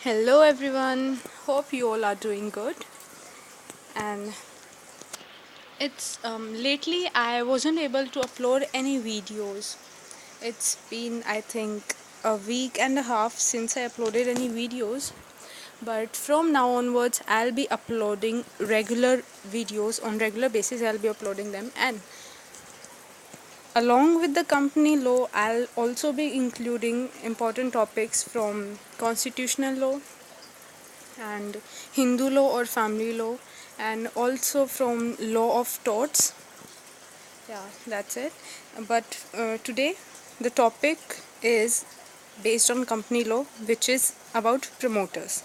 Hello everyone, hope you all are doing good. And it's lately I wasn't able to upload any videos. It's been, I think, a week and a half since I uploaded any videos. But from now onwards, I'll be uploading regular videos on regular basis. I'll be uploading them, and along with the company law, I'll also be including important topics from constitutional law and Hindu law or family law, and also from law of torts. Yeah, that's it. But today the topic is based on company law, which is about promoters.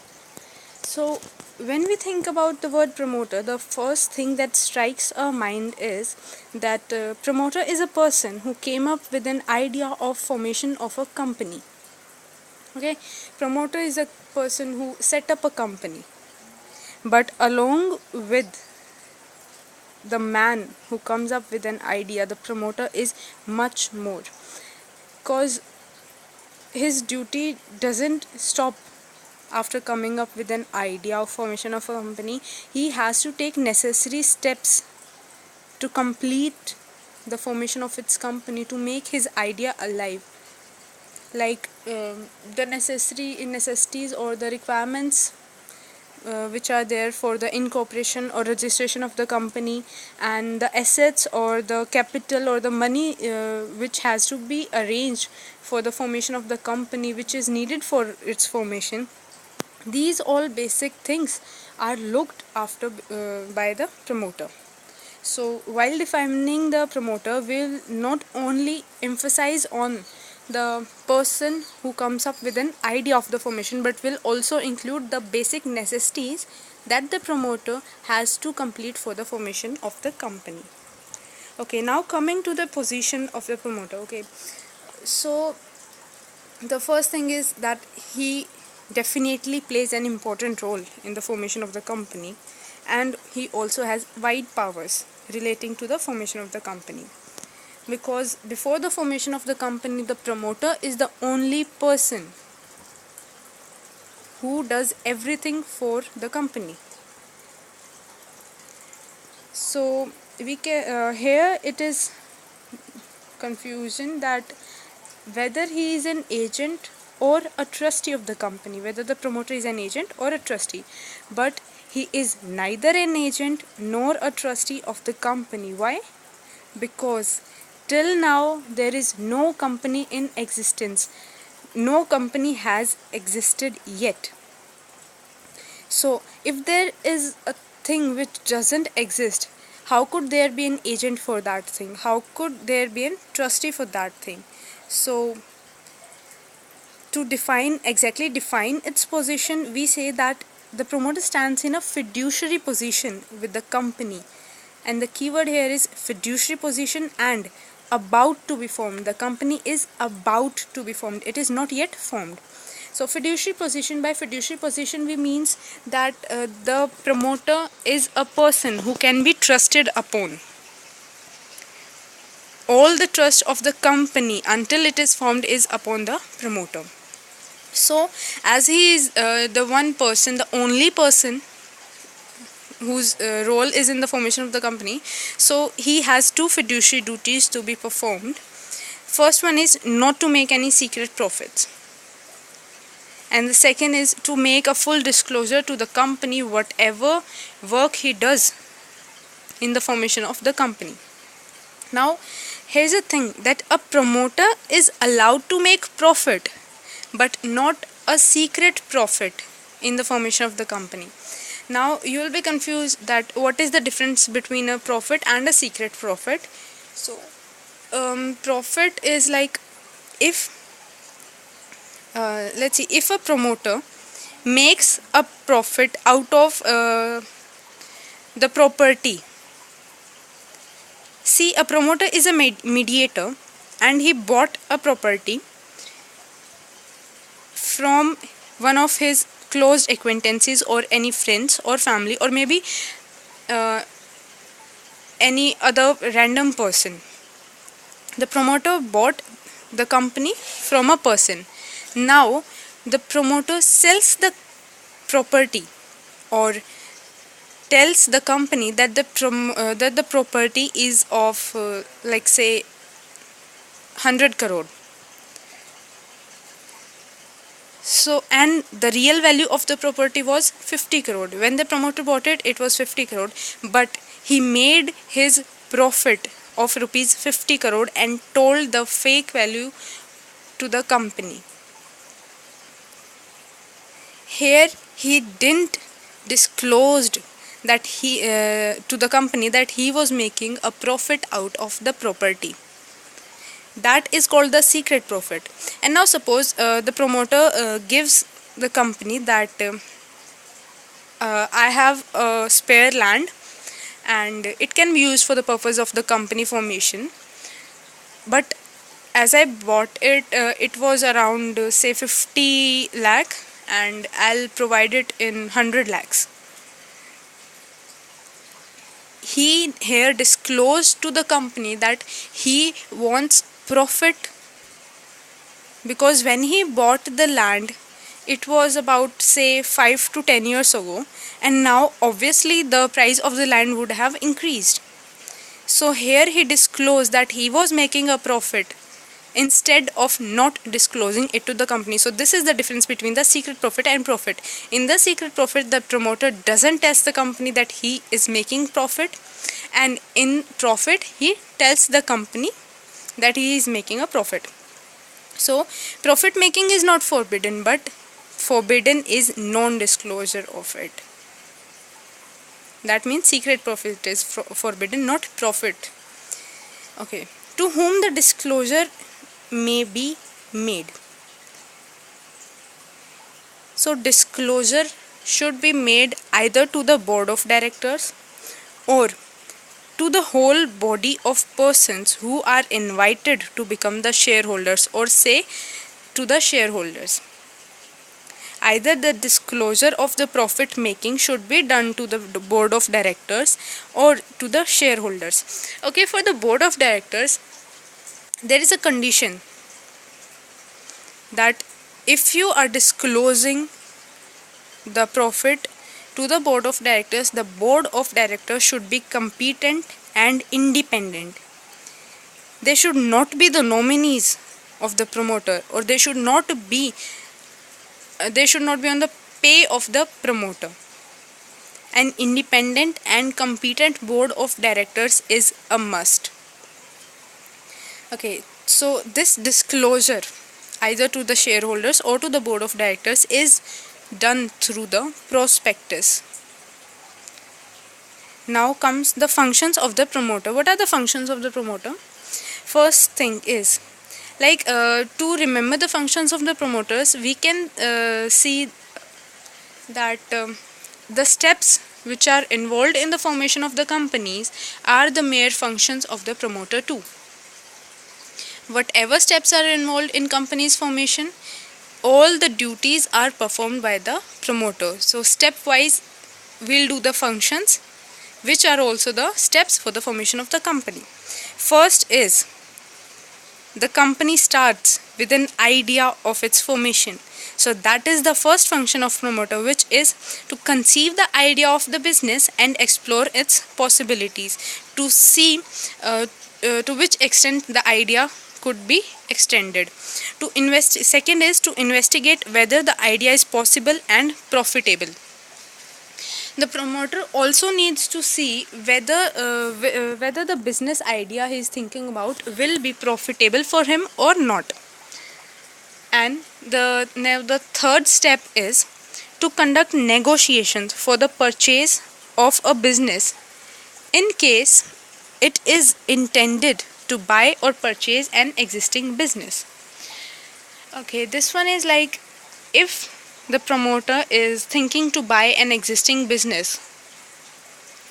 So when we think about the word promoter, the first thing that strikes our mind is that promoter is a person who came up with an idea of formation of a company. Okay, promoter is a person who set up a company. But along with the man who comes up with an idea, the promoter is much more. Because his duty doesn't stop after coming up with an idea of formation of a company. He has to take necessary steps to complete the formation of its company, to make his idea alive. Like the necessities or the requirements which are there for the incorporation or registration of the company, and the assets or the capital or the money which has to be arranged for the formation of the company, which is needed for its formation. These all basic things are looked after by the promoter. So while defining the promoter, we'll not only emphasize on the person who comes up with an idea of the formation, but will also include the basic necessities that the promoter has to complete for the formation of the company. Okay, now coming to the position of the promoter. Okay, so the first thing is that he definitely plays an important role in the formation of the company, and he also has wide powers relating to the formation of the company. Because before the formation of the company, the promoter is the only person who does everything for the company. So we can here it is confusion that whether he is an agent or a trustee of the company, whether the promoter is an agent or a trustee. But he is neither an agent nor a trustee of the company. Why? Because till now there is no company in existence. No company has existed yet. So if there is a thing which doesn't exist, how could there be an agent for that thing? How could there be a trustee for that thing? So to define its position, we say that the promoter stands in a fiduciary position with the company, and the keyword here is fiduciary position and about to be formed. The company is about to be formed, it is not yet formed. So fiduciary position, by fiduciary position we means that the promoter is a person who can be trusted upon. All the trust of the company until it is formed is upon the promoter. So as he is the one person, the only person whose role is in the formation of the company, so he has two fiduciary duties to be performed. First one is not to make any secret profits, and the second is to make a full disclosure to the company whatever work he does in the formation of the company. Now here's the thing, that a promoter is allowed to make profit, but not a secret profit in the formation of the company. Now you will be confused that what is the difference between a profit and a secret profit. So profit is like, if let's see, if a promoter makes a profit out of the property. See, a promoter is a mediator, and he bought a property from one of his close acquaintances or any friends or family, or maybe any other random person. The promoter bought the company from a person. Now the promoter sells the property or tells the company that the property is of like say 100 crore. So, and the real value of the property was 50 crore. When the promoter bought it, it was 50 crore, but he made his profit of rupees 50 crore and told the fake value to the company. Here he didn't disclosed that he to the company that he was making a profit out of the property. That is called the secret profit. And now suppose the promoter gives the company that I have a spare land and it can be used for the purpose of the company formation, but as I bought it, it was around say 50 lakh and I'll provide it in 100 lakhs. He here disclosed to the company that he wants profit, because when he bought the land it was about say 5 to 10 years ago, and now obviously the price of the land would have increased. So here he disclosed that he was making a profit instead of not disclosing it to the company. So this is the difference between the secret profit and profit. In the secret profit, the promoter doesn't tell the company that he is making profit, and in profit he tells the company that he is making a profit. So profit making is not forbidden, but forbidden is non-disclosure of it. That means secret profit is forbidden, not profit. Okay. To whom the disclosure may be made. So disclosure should be made either to the board of directors or to the whole body of persons who are invited to become the shareholders, or say to the shareholders. Either the disclosure of the profit making should be done to the board of directors or to the shareholders. Okay, for the board of directors, there is a condition that if you are disclosing the profit to the board of directors, the board of directors should be competent and independent. They should not be the nominees of the promoter, or they should not be on the pay of the promoter. An independent and competent board of directors is a must. Okay, so this disclosure either to the shareholders or to the board of directors is done through the prospectus. Now comes the functions of the promoter. What are the functions of the promoter? First thing is, like to remember the functions of the promoters, we can see that the steps which are involved in the formation of the companies are the mere functions of the promoter too. Whatever steps are involved in company's formation, all the duties are performed by the promoter. So stepwise we'll do the functions, which are also the steps for the formation of the company. First is, the company starts with an idea of its formation. So that is the first function of promoter, which is to conceive the idea of the business and explore its possibilities, to see to which extent the idea could be extended. Second is to investigate whether the idea is possible and profitable. The promoter also needs to see whether the business idea he is thinking about will be profitable for him or not. And the third step is to conduct negotiations for the purchase of a business in case it is intended to buy or purchase an existing business. Okay, this one is like, if the promoter is thinking to buy an existing business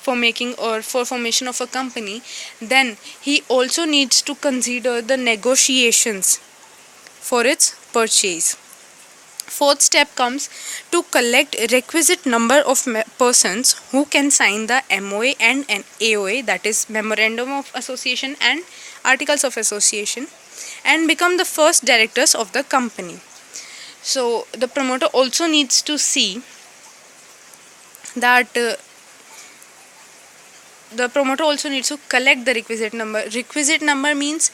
for making or for formation of a company, then he also needs to consider the negotiations for its purchase. Fourth step comes to collect requisite number of persons who can sign the MOA and an AOA, that is Memorandum of Association and Articles of Association, and become the first directors of the company. So the promoter also needs to see that the promoter also needs to collect the requisite number. Requisite number means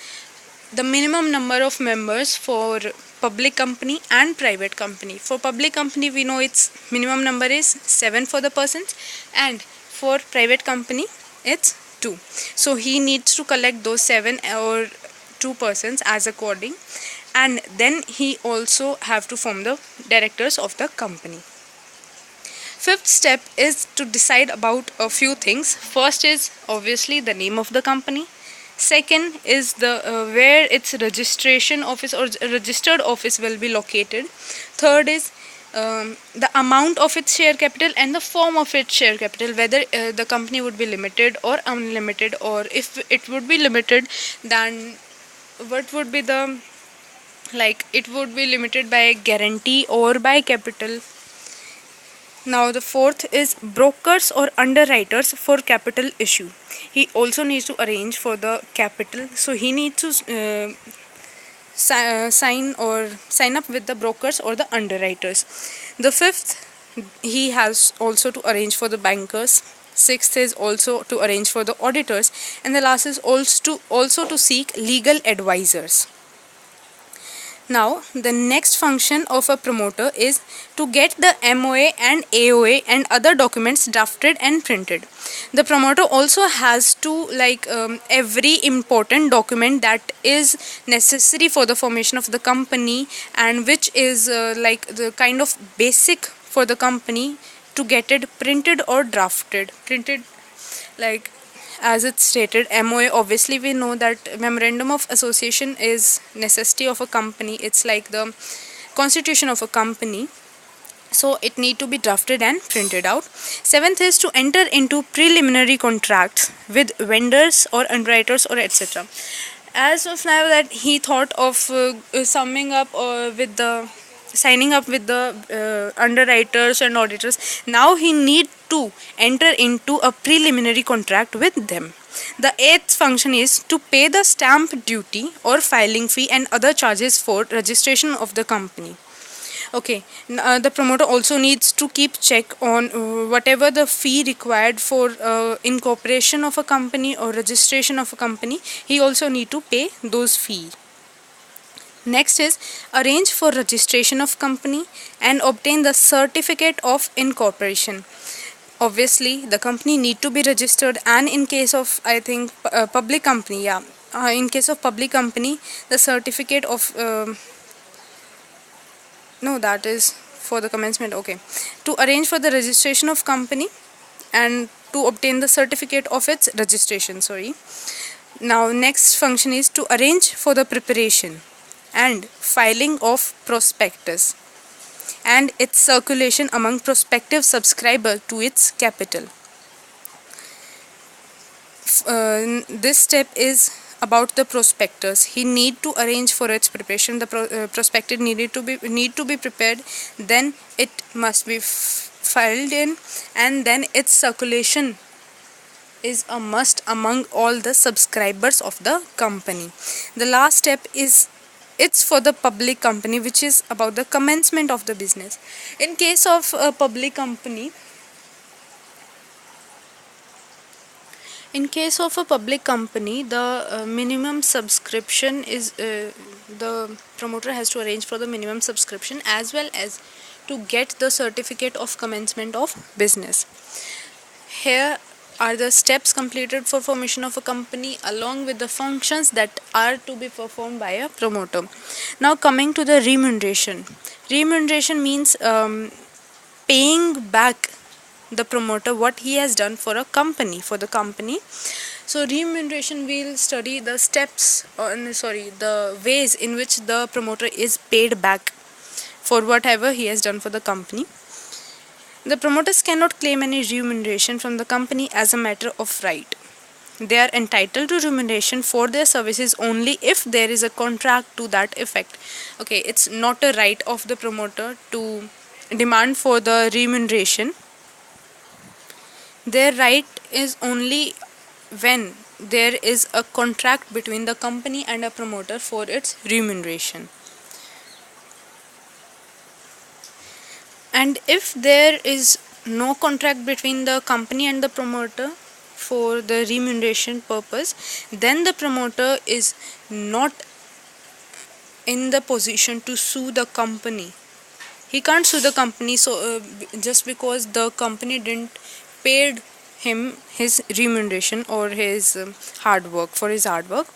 the minimum number of members for public company and private company. For public company, we know its minimum number is 7 for the persons, and for private company it's 2. So he needs to collect those 7 or 2 persons as according, and then he also have to form the directors of the company. Fifth step is to decide about a few things. First is obviously the name of the company. Second is the where its registration office or registered office will be located. Third is the amount of its share capital and the form of its share capital, whether the company would be limited or unlimited, or if it would be limited, then what would be the, like, it would be limited by guarantee or by capital. Now the fourth is brokers or underwriters for capital issue. He also needs to arrange for the capital, so he needs to sign up with the brokers or the underwriters. The fifth, he has also to arrange for the bankers. Sixth is also to arrange for the auditors, and the last is also to seek legal advisors. Now, the next function of a promoter is to get the MOA and AOA and other documents drafted and printed. The promoter also has to, every important document that is necessary for the formation of the company, and which is the kind of basic for the company, to get it printed or drafted. Printed, like as it's stated, MOA, obviously we know that memorandum of association is necessity of a company. It's like the constitution of a company, so it need to be drafted and printed out. Seventh is to enter into preliminary contracts with vendors or underwriters or etc. As of now that he thought of signing up with the underwriters and auditors, now he need to enter into a preliminary contract with them. The eighth function is to pay the stamp duty or filing fee and other charges for registration of the company. Okay, the promoter also needs to keep check on whatever the fee required for incorporation of a company or registration of a company. He also need to pay those fees. Next is arrange for registration of company and obtain the certificate of incorporation. Obviously, the company need to be registered, and in case of, I think, public company, in case of public company, the certificate of no, that is for the commencement. Okay, to arrange for the registration of company and to obtain the certificate of its registration. Sorry. Now, next function is to arrange for the preparation and filing of prospectus and its circulation among prospective subscribers to its capital. This step is about the prospectus. He need to arrange for its preparation. The prospectus need to be prepared, then it must be filed in, and then its circulation is a must among all the subscribers of the company. The last step is it's for the public company, which is about the commencement of the business. In case of a public company, the minimum subscription is the promoter has to arrange for the minimum subscription as well as to get the certificate of commencement of business. Here are the steps completed for formation of a company along with the functions that are to be performed by a promoter. Now coming to the remuneration. Remuneration means paying back the promoter what he has done for a company, for the company. So remuneration, will study the the ways in which the promoter is paid back for whatever he has done for the company. The promoters cannot claim any remuneration from the company as a matter of right. They are entitled to remuneration for their services only if there is a contract to that effect. Okay, it's not a right of the promoter to demand for the remuneration. Their right is only when there is a contract between the company and a promoter for its remuneration. And if there is no contract between the company and the promoter for the remuneration purpose, then the promoter is not in the position to sue the company. He can't sue the company, so just because the company didn't paid him his remuneration or his hard work for his hard work.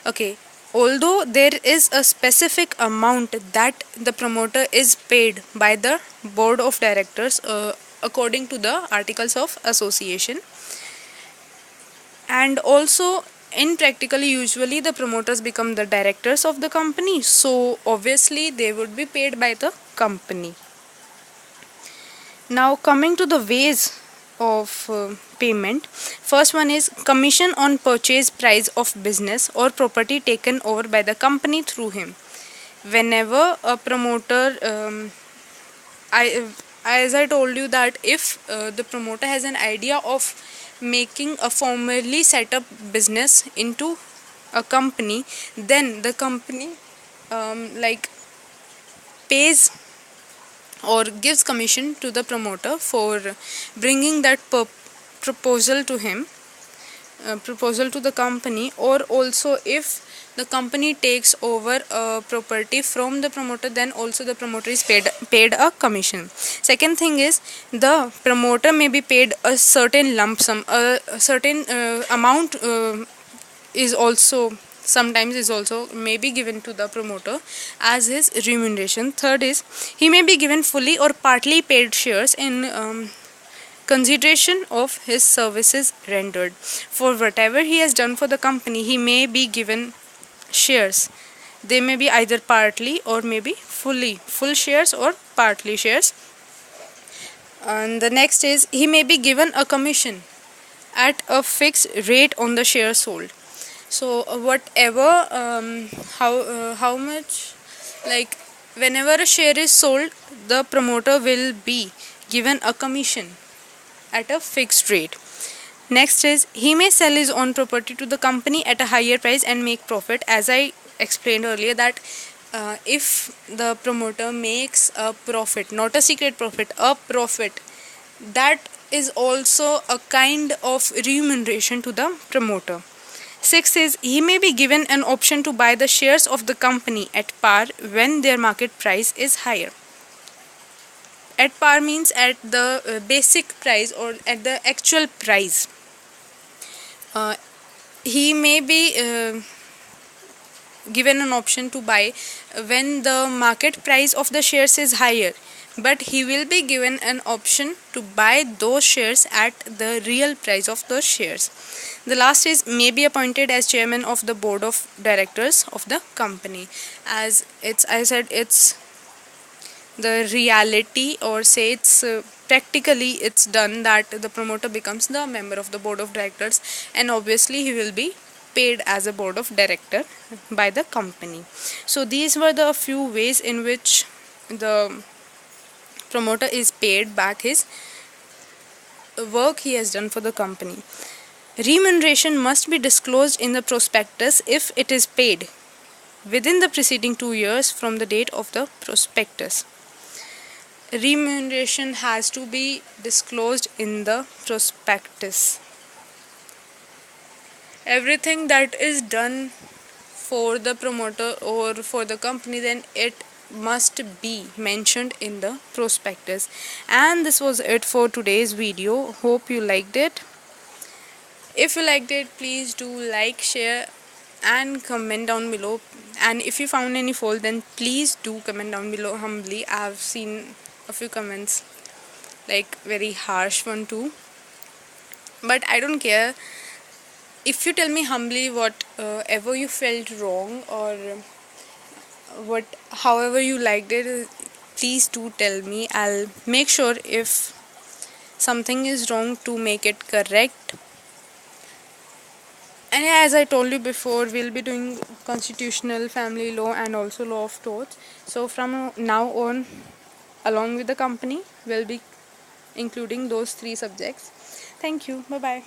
Okay, although there is a specific amount that the promoter is paid by the board of directors according to the articles of association, and also in practically usually the promoters become the directors of the company, so obviously they would be paid by the company. Now coming to the ways of payment, first one is commission on purchase price of business or property taken over by the company through him. Whenever a promoter as I told you that if the promoter has an idea of making a formally set up business into a company, then the company like pays or gives commission to the promoter for bringing that proposal to him, proposal to the company, or also if the company takes over a property from the promoter, then also the promoter is paid a commission. Second thing is the promoter may be paid a certain lump sum, a certain amount is also sometimes is also may be given to the promoter as his remuneration. Third is he may be given fully or partly paid shares in consideration of his services rendered. For whatever he has done for the company, he may be given shares. They may be either partly or maybe full shares or partly shares. And the next is he may be given a commission at a fixed rate on the shares sold. So whatever how much, like whenever a share is sold, the promoter will be given a commission at a fixed rate. Next is he may sell his own property to the company at a higher price and make profit. As I explained earlier that if the promoter makes a profit, not a secret profit, a profit, that is also a kind of remuneration to the promoter. Sixth is he may be given an option to buy the shares of the company at par when their market price is higher. At par means at the basic price or at the actual price. He may be given an option to buy when the market price of the shares is higher, but he will be given an option to buy those shares at the real price of those shares. The last is may be appointed as chairman of the board of directors of the company. As I said, it's the reality, or say it's practically it's done that the promoter becomes the member of the board of directors, and obviously he will be paid as a board of director by the company. So these were the few ways in which the promoter is paid back his work he has done for the company. Remuneration must be disclosed in the prospectus if it is paid within the preceding 2 years from the date of the prospectus. Remuneration has to be disclosed in the prospectus. Everything that is done for the promoter or for the company, then it must be mentioned in the prospectus. And this was it for today's video. Hope you liked it. If you liked it, please do like, share and comment down below. And if you found any fault, then please do comment down below humbly. I've seen a few comments, like very harsh one too, but I don't care. If you tell me humbly whatever you felt wrong, or however you liked it, please do tell me. I'll make sure if something is wrong to make it correct. And as I told you before, we'll be doing constitutional, family law and also law of torts. So from now on, along with the company, we'll be including those 3 subjects. Thank you. Bye bye.